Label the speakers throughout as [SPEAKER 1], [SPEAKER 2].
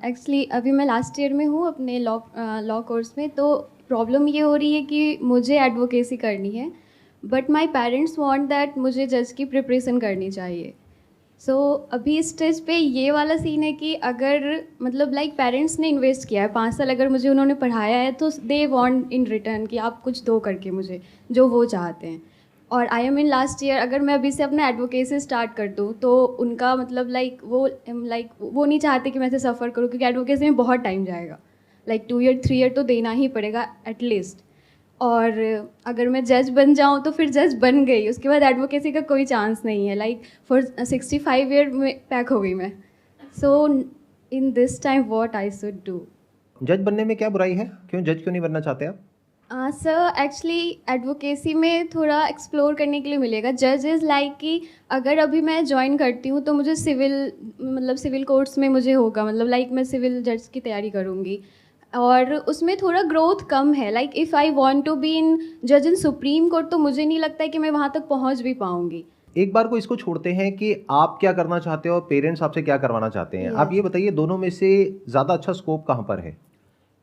[SPEAKER 1] Actually अभी मैं last year में हूँ अपने लॉ कोर्स में, तो प्रॉब्लम ये हो रही है कि मुझे एडवोकेसी करनी है, but my parents want that मुझे जज की प्रिपरेशन करनी चाहिए। सो अभी इस स्टेज पे ये वाला सीन है कि अगर मतलब लाइक पेरेंट्स ने इन्वेस्ट किया है 5 साल, अगर मुझे उन्होंने पढ़ाया है तो दे वांट इन रिटर्न कि आप कुछ दो करके मुझे जो वो चाहते हैं। और I am in last year, अगर मैं अभी से अपना एडवोकेसी स्टार्ट कर दूँ तो उनका मतलब लाइक वो नहीं चाहते कि मैं ऐसे सफ़र करूँ, क्योंकि एडवोकेसी में बहुत टाइम जाएगा, लाइक 2 ईयर 3 ईयर तो देना ही पड़ेगा एटलीस्ट। और अगर मैं जज बन जाऊँ तो फिर जज बन गई, उसके बाद एडवोकेसी का कोई चांस नहीं है, लाइक फॉर 65 ईयर में पैक हो गई मैं। So in this time what I should do?
[SPEAKER 2] जज बनने में क्या बुराई है? क्यों जज क्यों नहीं बनना चाहते आप?
[SPEAKER 1] सर एक्चुअली एडवोकेसी में थोड़ा एक्सप्लोर करने के लिए मिलेगा। जज इज़ लाइक कि अगर अभी मैं ज्वाइन करती हूँ तो मुझे सिविल कोर्ट्स में मुझे होगा, मतलब लाइक मैं सिविल जज की तैयारी करूँगी, और उसमें थोड़ा ग्रोथ कम है। Like if I want to be in जज इन सुप्रीम कोर्ट तो मुझे नहीं लगता है कि मैं वहाँ तक पहुँच भी पाऊँगी।
[SPEAKER 2] एक बार को इसको छोड़ते हैं कि आप क्या करना चाहते हो और पेरेंट्स आपसे क्या करवाना चाहते हैं। आप
[SPEAKER 1] Yes.
[SPEAKER 2] ये बताइए, दोनों में से ज़्यादा अच्छा स्कोप कहाँ पर है?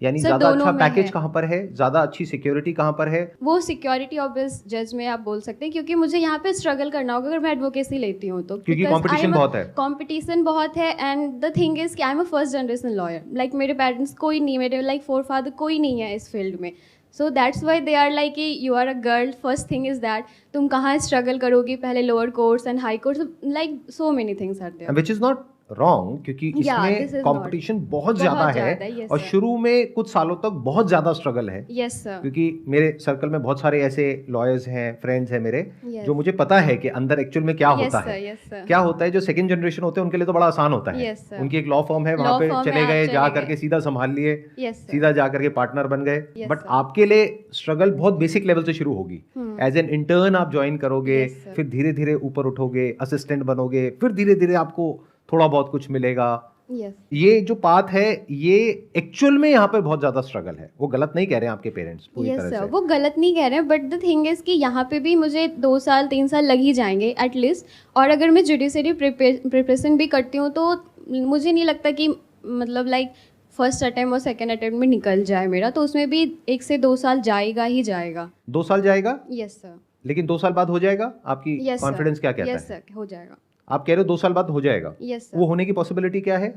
[SPEAKER 2] यानी
[SPEAKER 1] Sir,
[SPEAKER 2] ज़्यादा अच्छा
[SPEAKER 1] दोनों में
[SPEAKER 2] पैकेज
[SPEAKER 1] है।
[SPEAKER 2] कहाँ पर है? ज़्यादा अच्छी सिक्योरिटी कहाँ पर है?
[SPEAKER 1] वो सिक्योरिटी ऑब्वियस जज में आप बोल सकते हैं, क्योंकि मुझे यहाँ पे स्ट्रगल करना होगा अगर मैं एडवोकेसी लेती हूँ तो,
[SPEAKER 2] क्योंकि कंपटीशन बहुत है।
[SPEAKER 1] कंपटीशन बहुत है। एंड द थिंग इज कि I am a first generation lawyer, like मेरे पेरेंट्स कोई नहीं, मेरे लाइक फोर फादर कोई नहीं है इस फील्ड में। So that's why they are like कि you are a girl, first thing is that तुम कहाँ स्ट्रगल करोगी, पहले lower course and high course, like so many things are there.
[SPEAKER 2] Which is not wrong, क्योंकि
[SPEAKER 1] Yeah, this
[SPEAKER 2] इसमें
[SPEAKER 1] is
[SPEAKER 2] competition बहुत ज़्यादा
[SPEAKER 1] बहुत
[SPEAKER 2] है
[SPEAKER 1] ज़्यादा है, yes
[SPEAKER 2] और
[SPEAKER 1] sir.
[SPEAKER 2] शुरू में कुछ सालों तक बहुत ज़्यादा स्ट्रगल है।
[SPEAKER 1] Yes sir.
[SPEAKER 2] क्योंकि मेरे सर्कल में बहुत सारे ऐसे लॉयर्स हैं, फ्रेंड्स हैं मेरे,
[SPEAKER 1] Yes.
[SPEAKER 2] जो मुझे पता है कि अंदर एक्चुअल में क्या
[SPEAKER 1] Yes,
[SPEAKER 2] होता
[SPEAKER 1] sir,
[SPEAKER 2] है।
[SPEAKER 1] yes, sir.
[SPEAKER 2] क्या होता है, जो सेकंड जनरेशन होते हैं उनके लिए तो बड़ा आसान होता है।
[SPEAKER 1] Yes, sir.
[SPEAKER 2] उनकी एक लॉ फर्म है, वहां
[SPEAKER 1] Law
[SPEAKER 2] पे
[SPEAKER 1] firm
[SPEAKER 2] चले
[SPEAKER 1] में आप
[SPEAKER 2] गए,
[SPEAKER 1] चले
[SPEAKER 2] जा
[SPEAKER 1] गए।
[SPEAKER 2] करके सीधा संभाल लिए,
[SPEAKER 1] Yes, sir.
[SPEAKER 2] सीधा जा करके पार्टनर बन गए।
[SPEAKER 1] Yes,
[SPEAKER 2] but
[SPEAKER 1] sir.
[SPEAKER 2] आपके लिए स्ट्रगल बहुत बेसिक लेवल से शुरू होगी। एज एन इंटर्न आप ज्वाइन करोगे,
[SPEAKER 1] Yes, sir.
[SPEAKER 2] फिर धीरे धीरे ऊपर उठोगे, असिस्टेंट बनोगे, फिर धीरे धीरे आपको थोड़ा बहुत कुछ मिलेगा।
[SPEAKER 1] यस
[SPEAKER 2] ये जो पाथ है, ये एक्चुअल में यहाँ पे बहुत ज्यादा स्ट्रगल है। वो गलत नहीं कह रहे हैं आपके पेरेंट्स पूरी
[SPEAKER 1] यस
[SPEAKER 2] तरह
[SPEAKER 1] सर,
[SPEAKER 2] से।
[SPEAKER 1] वो गलत नहीं कह रहे हैं, बट द थिंग इज़ कि यहाँ पे भी मुझे 2 साल 3 साल लग ही जाएंगे एटलीस्ट। और अगर मैं जुडिशरी प्रिपरेशन भी करती हूँ तो मुझे नहीं लगता कि मतलब लाइक फर्स्ट अटैम्प्ट और सेकेंड अटैम्प्ट में निकल जाए मेरा, तो उसमें भी 1 से 2 साल जाएगा ही जाएगा।
[SPEAKER 2] 2 साल जाएगा,
[SPEAKER 1] यस सर।
[SPEAKER 2] लेकिन 2 साल बाद हो जाएगा? आपकी
[SPEAKER 1] यस सर।
[SPEAKER 2] कॉन्फिडेंस क्या कहता है?
[SPEAKER 1] यस सर, हो जाएगा।
[SPEAKER 2] आप कह रहे हो 2 साल बाद हो जाएगा?
[SPEAKER 1] Yes sir.
[SPEAKER 2] वो होने की पॉसिबिलिटी क्या है?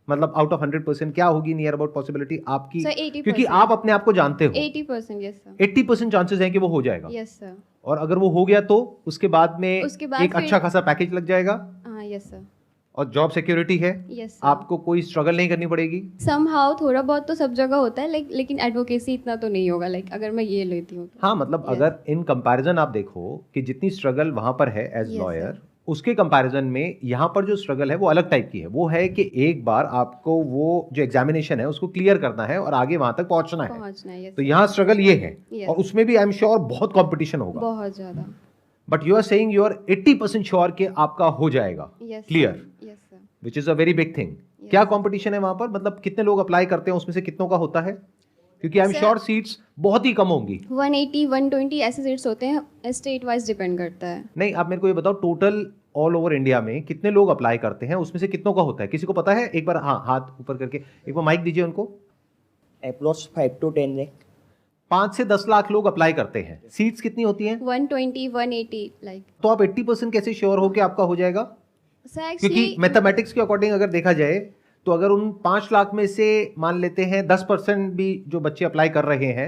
[SPEAKER 2] मतलब आउट ऑफ 100% क्या होगी नियर अबाउट पॉसिबिलिटी आपकी?
[SPEAKER 1] सर 80%।
[SPEAKER 2] क्योंकि आप अपने आप को जानते हो
[SPEAKER 1] 80%। Yes sir.
[SPEAKER 2] 80% चांसेस हैं कि वो हो जाएगा।
[SPEAKER 1] Yes sir.
[SPEAKER 2] और अगर वो हो गया तो उसके बाद में
[SPEAKER 1] उसके बाद
[SPEAKER 2] एक
[SPEAKER 1] फिर-
[SPEAKER 2] अच्छा खासा पैकेज लग जाएगा
[SPEAKER 1] हाँ यस सर।
[SPEAKER 2] और जॉब सिक्योरिटी है।
[SPEAKER 1] Yes sir.
[SPEAKER 2] आपको कोई स्ट्रगल नहीं करनी पड़ेगी।
[SPEAKER 1] समहाउ थोड़ा बहुत तो सब जगह होता है, लेकिन एडवोकेसी इतना तो नहीं होगा, लाइक अगर मैं ये लेती हूँ तो।
[SPEAKER 2] हाँ, मतलब
[SPEAKER 1] Yes.
[SPEAKER 2] अगर इन कंपैरिजन आप देखो कि जितनी स्ट्रगल वहां पर है एज
[SPEAKER 1] Yes,
[SPEAKER 2] लॉयर,
[SPEAKER 1] sir.
[SPEAKER 2] उसके कंपैरिजन में यहाँ पर जो स्ट्रगल है वो अलग टाइप की है। वो है कि एक बार आपको वो जो एग्जामिनेशन है उसको क्लियर करना है और आगे वहां तक पहुंचना है।
[SPEAKER 1] पहुंचना है। yes,
[SPEAKER 2] तो
[SPEAKER 1] sir.
[SPEAKER 2] यहाँ स्ट्रगल ये है।
[SPEAKER 1] Yes.
[SPEAKER 2] और उसमें भी आई एम श्योर बहुत कंपटीशन होगा।
[SPEAKER 1] बहुत ज़्यादा।
[SPEAKER 2] But you are saying you are 80% sure कि आपका हो जाएगा
[SPEAKER 1] Yes,
[SPEAKER 2] clear,
[SPEAKER 1] sir. Yes, sir.
[SPEAKER 2] Which is a very big thing. क्या कंपटीशन है वहां पर? मतलब कितने लोग अप्लाई करते हैं, उसमें से कितनों का होता है? क्योंकि I am
[SPEAKER 1] Sir-
[SPEAKER 2] sure seats बहुत ही कम होंगी।
[SPEAKER 1] 180 120 ऐसे सीट्स होते हैं, स्टेट वाइज डिपेंड करता है।
[SPEAKER 2] नहीं, आप मेरे को ये बताओ, टोटल ऑल ओवर इंडिया में कितने लोग अप्लाई करते हैं, उसमें से कितनों का होता है? किसी को पता है? एक बार हाँ, हाथ ऊपर करके एक बार माइक दीजिए उनको।
[SPEAKER 3] Approx 5 to 10 lakh.
[SPEAKER 2] 5 से 10 लाख लोग अप्लाई करते हैं। सीट्स कितनी होती हैं?
[SPEAKER 1] 120 180 लाइक।
[SPEAKER 2] तो आप 80% कैसे श्योर हो कि आपका हो जाएगा?
[SPEAKER 1] सर
[SPEAKER 2] क्योंकि
[SPEAKER 1] एक्चुअली
[SPEAKER 2] मैथमेटिक्स के अकॉर्डिंग अगर देखा जाए तो अगर उन 5 लाख में से मान लेते हैं 10% भी जो बच्चे अप्लाई कर रहे हैं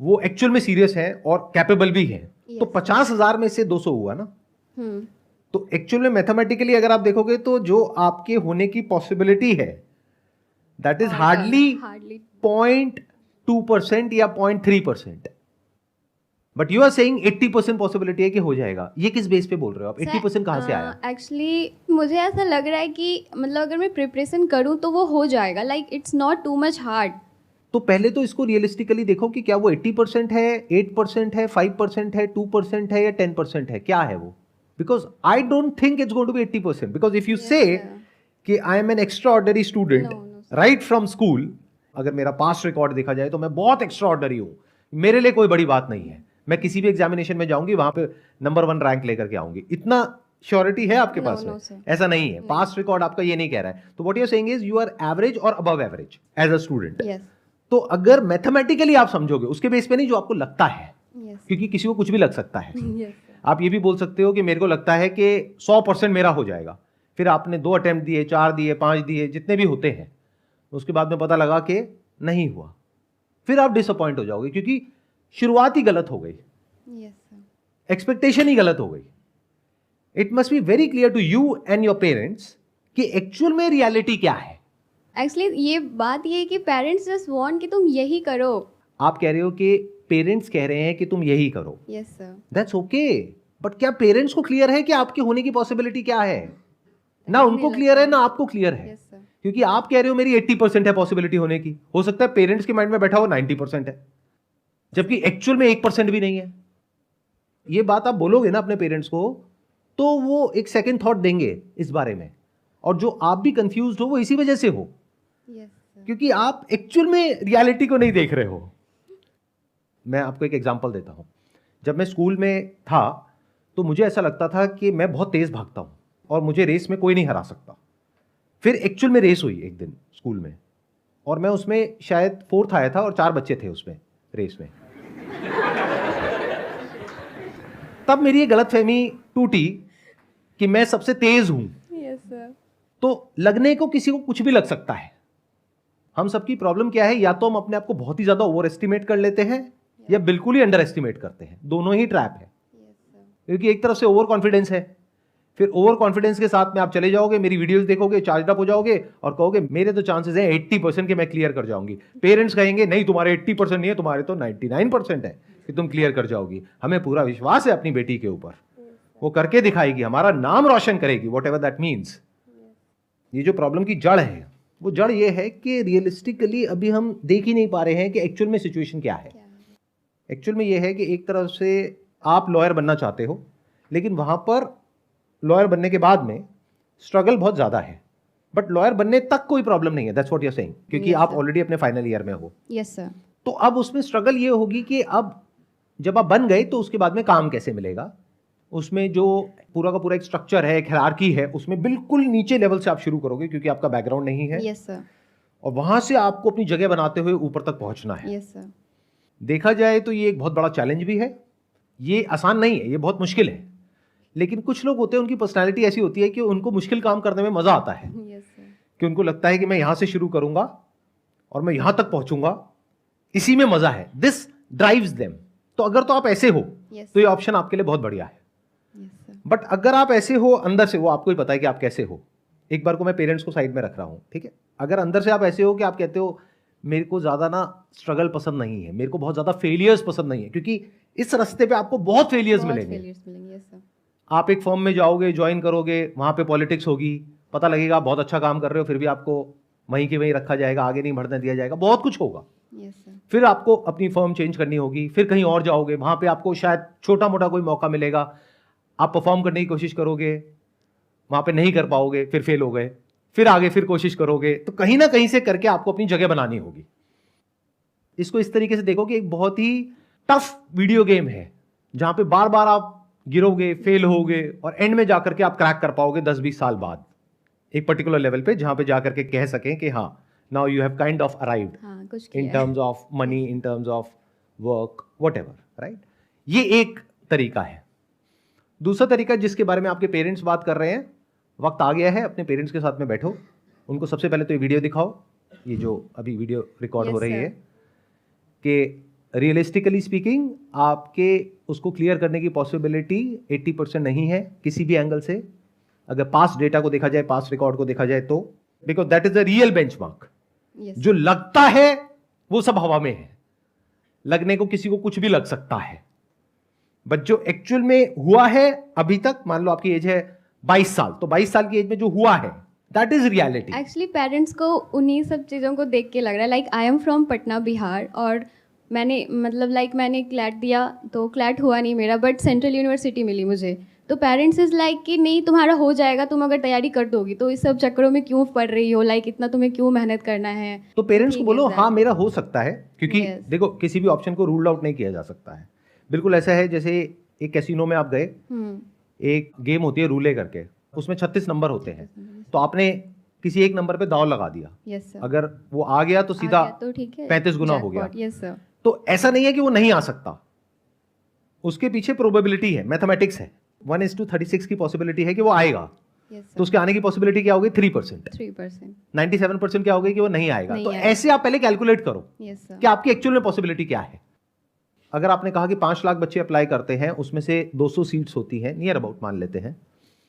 [SPEAKER 2] वो एक्चुअल में सीरियस हैं और कैपेबल भी हैं, तो
[SPEAKER 1] Yes.
[SPEAKER 2] 50,000 में से 200 हुआ ना। तो एक्चुअल में मैथमेटिकली अगर आप देखोगे तो जो आपके होने की पॉसिबिलिटी है दैट इज हार्डली 0.2% या 0.3%। But you are saying 80% possibility है कि हो जाएगा। ये किस बेस पे बोल रहे हो आप? 80% कहां से आया?
[SPEAKER 1] एक्चुअली मुझे ऐसा लग रहा है कि मतलब अगर मैं प्रिपरेशन करूँ तो वो हो जाएगा, like it's not too much hard.
[SPEAKER 2] तो पहले तो इसको रियलिस्टिकली देखो कि क्या वो 80% है, 8% है, 5% है, 2% है या 10% है, क्या है वो? Because I don't think it's going to be 80%। Because if you
[SPEAKER 1] Yes,
[SPEAKER 2] say
[SPEAKER 1] sir.
[SPEAKER 2] कि I am an extraordinary student
[SPEAKER 1] No, no,
[SPEAKER 2] right from school, अगर मेरा पास्ट रिकॉर्ड देखा जाए तो मैं बहुत एक्स्ट्रा ऑर्डिनरी हूं, मेरे लिए कोई बड़ी बात नहीं है, मैं किसी भी एग्जामिनेशन में जाऊंगी वहां पे नंबर 1 रैंक लेकर के आऊंगी, इतना श्योरिटी है आपके
[SPEAKER 1] No,
[SPEAKER 2] पास
[SPEAKER 1] no,
[SPEAKER 2] में?
[SPEAKER 1] sir.
[SPEAKER 2] ऐसा नहीं है, पास्ट रिकॉर्ड आपका ये नहीं कह रहा है। तो what you are saying is you are average और above average as a student.
[SPEAKER 1] Yes
[SPEAKER 2] तो अगर मैथमेटिकली आप समझोगे, उसके बेस पे नहीं जो आपको लगता है,
[SPEAKER 1] यस
[SPEAKER 2] क्योंकि किसी को कुछ भी लग सकता है।
[SPEAKER 1] यस
[SPEAKER 2] आप ये भी बोल सकते हो कि मेरे को लगता है कि 100% मेरा हो जाएगा, फिर आपने 2 अटेम्प्ट दिए, 4 दिए, 5 दिए, जितने भी होते हैं, उसके बाद में पता लगा कि नहीं हुआ, फिर आप डिसअपॉइंट हो जाओगे, क्योंकि शुरुआत ही गलत हो गई,
[SPEAKER 1] यस सर
[SPEAKER 2] एक्सपेक्टेशन ही गलत हो गई। It must be very clear to you and your parents कि एक्चुअल में रियलिटी क्या है।
[SPEAKER 1] एक्चुअली ये बात ये है कि पेरेंट्स जस्ट वांट कि तुम यही करो।
[SPEAKER 2] आप कह रहे हो कि पेरेंट्स कह रहे हैं कि तुम यही करो,
[SPEAKER 1] yes sir
[SPEAKER 2] that's okay, but क्या पेरेंट्स को क्लियर है कि आपके होने की पॉसिबिलिटी क्या है? ना उनको क्लियर है, ना आपको क्लियर है।
[SPEAKER 1] यस सर
[SPEAKER 2] क्योंकि आप कह रहे हो मेरी 80% है पॉसिबिलिटी होने की, हो सकता है पेरेंट्स के माइंड में बैठा हो 90% है, जबकि एक्चुअल में 1% भी नहीं है। ये बात आप बोलोगे ना अपने पेरेंट्स को, तो वो एक सेकंड थॉट देंगे इस बारे में, और जो आप भी कंफ्यूज हो वो इसी वजह से हो,
[SPEAKER 1] यस सर
[SPEAKER 2] क्योंकि आप एक्चुअल में रियलिटी को नहीं देख रहे हो। मैं आपको एक एग्जांपल देता हूं। जब मैं स्कूल में था तो मुझे ऐसा लगता था कि मैं बहुत तेज भागता हूं और मुझे रेस में कोई नहीं हरा सकता। फिर एक्चुअल में रेस हुई एक दिन स्कूल में, और मैं उसमें शायद 4th आया था और 4 बच्चे थे उसमें रेस में। तब मेरी ये गलतफहमी टूटी कि मैं सबसे तेज हूं।
[SPEAKER 1] यस सर
[SPEAKER 2] तो लगने को किसी को कुछ भी लग सकता है। हम सबकी प्रॉब्लम क्या है, या तो हम अपने आप को बहुत ही ज्यादा ओवर एस्टिमेट कर लेते हैं या बिल्कुल ही अंडर एस्टिमेट करते हैं। दोनों ही ट्रैप है,
[SPEAKER 1] यस सर
[SPEAKER 2] क्योंकि एक तरफ से ओवर कॉन्फिडेंस है, फिर ओवर कॉन्फिडेंस के साथ में आप चले जाओगे, मेरी वीडियोस देखोगे, चार्ज अप हो जाओगे और कहोगे मेरे तो चांसेस हैं 80% के मैं क्लियर कर जाऊंगी। पेरेंट्स कहेंगे नहीं तुम्हारे 80% नहीं है, तुम्हारे तो 99% है कि तुम क्लियर कर जाओगी। हमें पूरा विश्वास है अपनी बेटी के ऊपर, वो करके दिखाएगी, हमारा नाम रोशन करेगी, वॉट एवर दैट मीन्स। ये जो प्रॉब्लम की जड़ है, वो जड़ ये है कि रियलिस्टिकली अभी हम देख ही नहीं पा रहे हैं कि एक्चुअल में सिचुएशन क्या है। एक्चुअल में ये है कि एक तरफ से आप लॉयर बनना चाहते हो, लेकिन वहां पर लॉयर बनने के बाद में स्ट्रगल बहुत ज्यादा है, बट लॉयर बनने तक कोई प्रॉब्लम नहीं है, that's what you are saying, क्योंकि
[SPEAKER 1] Yes,
[SPEAKER 2] आप
[SPEAKER 1] sir.
[SPEAKER 2] ऑलरेडी अपने फाइनल ईयर में हो।
[SPEAKER 1] यस सर
[SPEAKER 2] तो अब उसमें स्ट्रगल ये होगी कि अब जब आप बन गए तो उसके बाद में काम कैसे मिलेगा। उसमें जो पूरा का पूरा एक स्ट्रक्चर है, एक हायरार्की है, उसमें बिल्कुल नीचे लेवल से आप शुरू करोगे, क्योंकि आपका बैकग्राउंड नहीं है,
[SPEAKER 1] यस सर
[SPEAKER 2] और वहां से आपको अपनी जगह बनाते हुए ऊपर तक पहुंचना है।
[SPEAKER 1] यस सर
[SPEAKER 2] देखा जाए तो ये एक बहुत बड़ा चैलेंज भी है, ये आसान नहीं है, ये बहुत मुश्किल है। लेकिन कुछ लोग होते हैं, उनकी पर्सनैलिटी ऐसी होती है कि उनको मुश्किल काम करने में मजा आता है,
[SPEAKER 1] यस सर
[SPEAKER 2] कि उनको लगता है कि मैं यहां से शुरू करूंगा और मैं यहां तक पहुंचूंगा, इसी में मजा है, दिस ड्राइव्स देम। तो अगर तो आप ऐसे हो
[SPEAKER 1] यस
[SPEAKER 2] तो ये ऑप्शन आपके लिए बहुत बढ़िया है।
[SPEAKER 1] यस सर
[SPEAKER 2] बट अगर आप ऐसे हो अंदर से, वो आपको ही पता है कि आप कैसे हो। एक बार को मैं पेरेंट्स को साइड में रख रहा हूं, ठीक है। अगर अंदर से आप ऐसे हो कि आप कहते हो मेरे को ज्यादा ना स्ट्रगल पसंद नहीं है, मेरे को बहुत ज्यादा फेलियर्स पसंद नहीं है, क्योंकि इस रास्ते पे आपको बहुत फेलियर्स मिलेंगे।
[SPEAKER 1] यस सर
[SPEAKER 2] आप एक फर्म में जाओगे, ज्वाइन करोगे, वहां पे पॉलिटिक्स होगी, पता लगेगा आप बहुत अच्छा काम कर रहे हो, फिर भी आपको वहीं के वहीं रखा जाएगा, आगे नहीं बढ़ने दिया जाएगा, बहुत कुछ होगा।
[SPEAKER 1] यस सर
[SPEAKER 2] फिर आपको अपनी फर्म चेंज करनी होगी, फिर कहीं और जाओगे, वहां पे आपको शायद छोटा मोटा कोई मौका मिलेगा, आप परफॉर्म करने की कोशिश करोगे, वहां पे नहीं कर पाओगे, फिर फेल हो गए, फिर आगे फिर कोशिश करोगे, तो कहीं ना कहीं से करके आपको अपनी जगह बनानी होगी। इसको इस तरीके से देखो कि एक बहुत ही टफ वीडियो गेम है, जहां पे बार बार आप गिरोगे, फेल होगे, और एंड में जाकर के आप क्रैक कर पाओगे 10-20 साल बाद एक पर्टिकुलर लेवल पे, जहां पे जाकर के कह सकें कि हाँ now you have kind of arrived
[SPEAKER 1] हाँ कुछ
[SPEAKER 2] इन
[SPEAKER 1] किया
[SPEAKER 2] terms of money, in terms of work, whatever, right. ये एक तरीका है। दूसरा तरीका जिसके बारे में आपके पेरेंट्स बात कर रहे हैं, वक्त आ गया है, अपने पेरेंट्स के साथ में बैठो, उनको सबसे पहले तो ये वीडियो दिखाओ, ये जो अभी वीडियो रिकॉर्ड हो
[SPEAKER 1] Yes,
[SPEAKER 2] रही
[SPEAKER 1] sir.
[SPEAKER 2] है, कि रियलिस्टिकली स्पीकिंग आपके उसको क्लियर करने की पॉसिबिलिटी 80% नहीं है किसी भी एंगल से। अगर पास्ट डेटा को देखा जाए, पास्ट रिकॉर्ड को देखा जाए तो, because that is the real benchmark.
[SPEAKER 1] Yes
[SPEAKER 2] जो लगता है वो सब हवा में है, लगने को किसी को कुछ भी लग सकता है, बट जो एक्चुअल में हुआ है अभी तक, मान लो आपकी एज है 22 साल, तो 22 साल की एज में जो हुआ है that is reality.
[SPEAKER 1] Actually parents को उन्हीं सब चीज़ों को देख के लग रहा है, like I am from Patna Bihar, और मैंने मतलब लाइक मैंने क्लैट दिया तो क्लैट हुआ नहीं मेरा, बट सेंट्रल यूनिवर्सिटी मिली मुझे। तो पेरेंट्स इज़ लाइक कि नहीं तुम्हारा हो जाएगा, तुम अगर तैयारी कर दोगी, तो इस सब चक्करों में क्यों पढ़ रही हो, लाइक इतना तुम्हें क्यों मेहनत करना है।
[SPEAKER 2] तो पेरेंट्स को
[SPEAKER 1] ठीक
[SPEAKER 2] बोलो
[SPEAKER 1] है,
[SPEAKER 2] हाँ मेरा हो सकता है, क्योंकि
[SPEAKER 1] Yes.
[SPEAKER 2] देखो किसी भी ऑप्शन को रूल आउट नहीं किया जा सकता है। बिल्कुल ऐसा है जैसे एक कैसीनो में आप गए, एक गेम होती है रूले करके, उसमें 36 नंबर होते हैं, तो आपने किसी एक नंबर पे दाव लगा दिया,
[SPEAKER 1] यस सर,
[SPEAKER 2] अगर वो आ गया तो सीधा
[SPEAKER 1] तो ठीक है,
[SPEAKER 2] 35 गुना हो गया।
[SPEAKER 1] यस सर,
[SPEAKER 2] तो ऐसा नहीं है कि वो नहीं आ सकता, उसके पीछे प्रोबेबिलिटी है, मैथमेटिक्स है। 1:36 की पॉसिबिलिटी है कि वो आएगा,
[SPEAKER 1] यस
[SPEAKER 2] तो
[SPEAKER 1] सर,
[SPEAKER 2] उसके आने की पॉसिबिलिटी क्या होगी? 3%।
[SPEAKER 1] 3%,
[SPEAKER 2] 97% क्या होगी कि वो नहीं आएगा।
[SPEAKER 1] नहीं
[SPEAKER 2] तो
[SPEAKER 1] आएगा।
[SPEAKER 2] ऐसे आप पहले कैलकुलेट करो
[SPEAKER 1] यस सर,
[SPEAKER 2] कि आपकी एक्चुअल में पॉसिबिलिटी क्या है। अगर आपने कहा कि 5 लाख बच्चे अप्लाई करते हैं, उसमें से 200 सीट्स होती हैं, नियर अबाउट मान लेते हैं,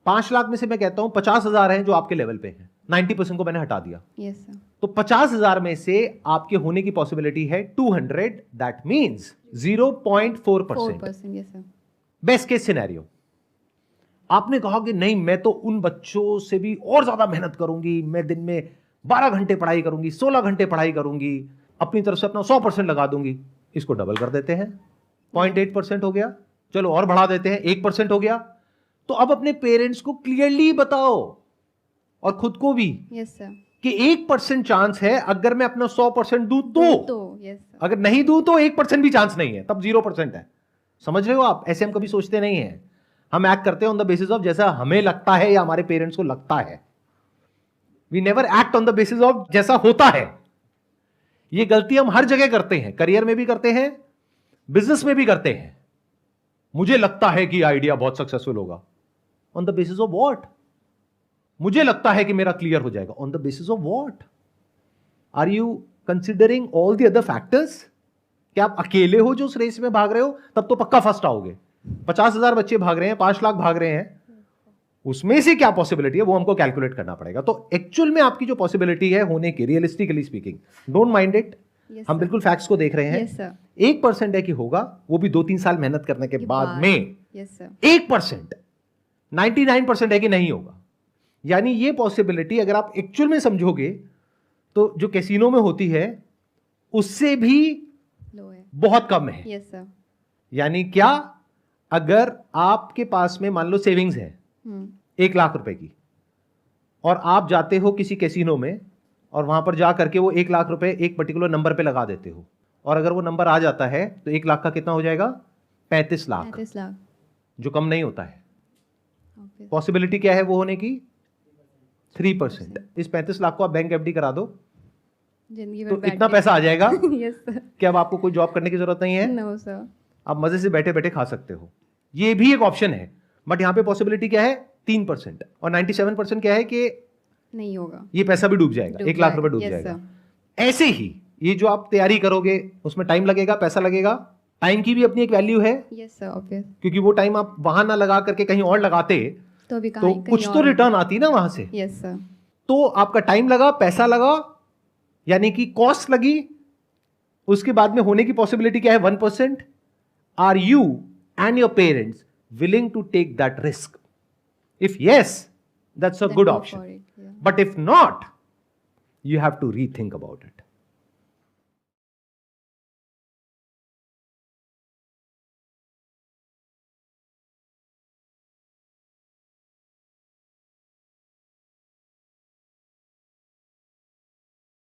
[SPEAKER 2] 5 लाख में से मैं कहता हूं 50,000 हैं जो आपके लेवल पे हैं, 90% को मैंने हटा दिया,
[SPEAKER 1] यस सर,
[SPEAKER 2] तो 50,000 में से आपके होने की पॉसिबिलिटी है 200, that means 0.4%।
[SPEAKER 1] 4%, yes sir,
[SPEAKER 2] best case scenario. आपने कहा कि नहीं, मैं तो उन बच्चों से भी और ज्यादा मेहनत करूंगी, मैं दिन में 12 घंटे पढ़ाई करूंगी, 16 घंटे पढ़ाई करूंगी, अपनी तरफ से अपना 100% लगा दूंगी। इसको डबल कर देते हैं, 0.8% हो गया, चलो और बढ़ा देते हैं, 1% हो गया। तो अब अपने पेरेंट्स को क्लियरली बताओ और खुद को भी
[SPEAKER 1] यस सर,
[SPEAKER 2] कि 1% चांस है, अगर मैं अपना 100% दूं तो,
[SPEAKER 1] यस सर,
[SPEAKER 2] अगर नहीं दूं तो 1% भी चांस नहीं है, तब 0% है। समझ रहे हो आप? ऐसे हम कभी सोचते नहीं है, हम एक्ट करते हैं ऑन द बेसिस ऑफ जैसा हमें लगता है या हमारे पेरेंट्स को लगता है। We never act on the basis of जैसा होता है। ये गलती हम हर जगह करते हैं, करियर में भी करते हैं, बिजनेस में भी करते हैं। मुझे लगता है कि आइडिया बहुत सक्सेसफुल होगा, on the basis of what? मुझे लगता है कि मेरा क्लियर हो जाएगा, on the basis of what? Are you considering all the other factors? क्या आप अकेले हो जो उस रेस में भाग रहे हो? तब तो पक्का फर्स्ट आओगे। 50,000 बच्चे भाग रहे हैं, 5 लाख भाग रहे हैं, उसमें से क्या पॉसिबिलिटी है वो हमको कैलकुलेट करना पड़ेगा। तो एक्चुअल में आपकी जो पॉसिबिलिटी है होने की, realistically speaking, don't mind it,
[SPEAKER 1] Yes,
[SPEAKER 2] हम
[SPEAKER 1] sir.
[SPEAKER 2] बिल्कुल फैक्ट्स को देख रहे हैं।
[SPEAKER 1] Yes, sir.
[SPEAKER 2] 1% है कि होगा, वो भी 2-3 साल मेहनत करने के बाद में।
[SPEAKER 1] यस सर,
[SPEAKER 2] 1%, 99% है कि नहीं होगा। यानी ये पॉसिबिलिटी अगर आप एक्चुअल में समझोगे तो जो कैसीनो में होती है उससे भी
[SPEAKER 1] लो है,
[SPEAKER 2] बहुत कम है।
[SPEAKER 1] यस सर,
[SPEAKER 2] यानी क्या? अगर आपके पास में मान लो सेविंग्स है 1 लाख रुपए की, और आप जाते हो किसी कैसीनो में और वहां पर जा करके वो 1 लाख रुपए एक पर्टिकुलर नंबर पे लगा देते हो, और अगर वो नंबर आ जाता है तो 1 लाख का कितना हो जाएगा? 35 लाख,
[SPEAKER 1] 35 लाख,
[SPEAKER 2] जो कम नहीं होता है।
[SPEAKER 1] Okay.
[SPEAKER 2] पॉसिबिलिटी क्या है वो होने की? 3%। इस 35 लाख को आप बैंक एफडी करा दो
[SPEAKER 1] जिंदगी
[SPEAKER 2] तो
[SPEAKER 1] भर बैठ
[SPEAKER 2] इतना
[SPEAKER 1] के-
[SPEAKER 2] पैसा आ जाएगा
[SPEAKER 1] यस सर,
[SPEAKER 2] कि अब आपको कोई जॉब करने की जरूरत नहीं है,
[SPEAKER 1] नो सर,
[SPEAKER 2] आप मजे से बैठे बैठे खा सकते हो। ये भी एक ऑप्शन है, बट यहां पे पॉसिबिलिटी क्या है? 3%। और 97% क्या है कि
[SPEAKER 1] नहीं होगा,
[SPEAKER 2] ये पैसा भी डूब जाएगा,
[SPEAKER 1] डूब
[SPEAKER 2] 1 लाख रुपए डूब
[SPEAKER 1] yes,
[SPEAKER 2] जाएगा।
[SPEAKER 1] sir.
[SPEAKER 2] ऐसे ही ये जो आप तैयारी करोगे उसमें टाइम लगेगा, पैसा लगेगा, टाइम की भी अपनी एक वैल्यू है,
[SPEAKER 1] यस सर, ऑब्वियस,
[SPEAKER 2] क्योंकि वो टाइम आप वहां ना लगा करके कहीं और लगाते
[SPEAKER 1] तो अभी
[SPEAKER 2] तो
[SPEAKER 1] कहीं
[SPEAKER 2] कुछ तो रिटर्न आती ना वहां से।
[SPEAKER 1] यस सर,
[SPEAKER 2] तो आपका टाइम लगा, पैसा लगा, यानी कि कॉस्ट लगी, उसके बाद में होने की पॉसिबिलिटी क्या है? 1%। Are you and your parents willing to take that risk? If yes, that's a
[SPEAKER 1] Then
[SPEAKER 2] good
[SPEAKER 1] go
[SPEAKER 2] option,
[SPEAKER 1] for it, yeah.
[SPEAKER 2] But if not, you have to rethink about it.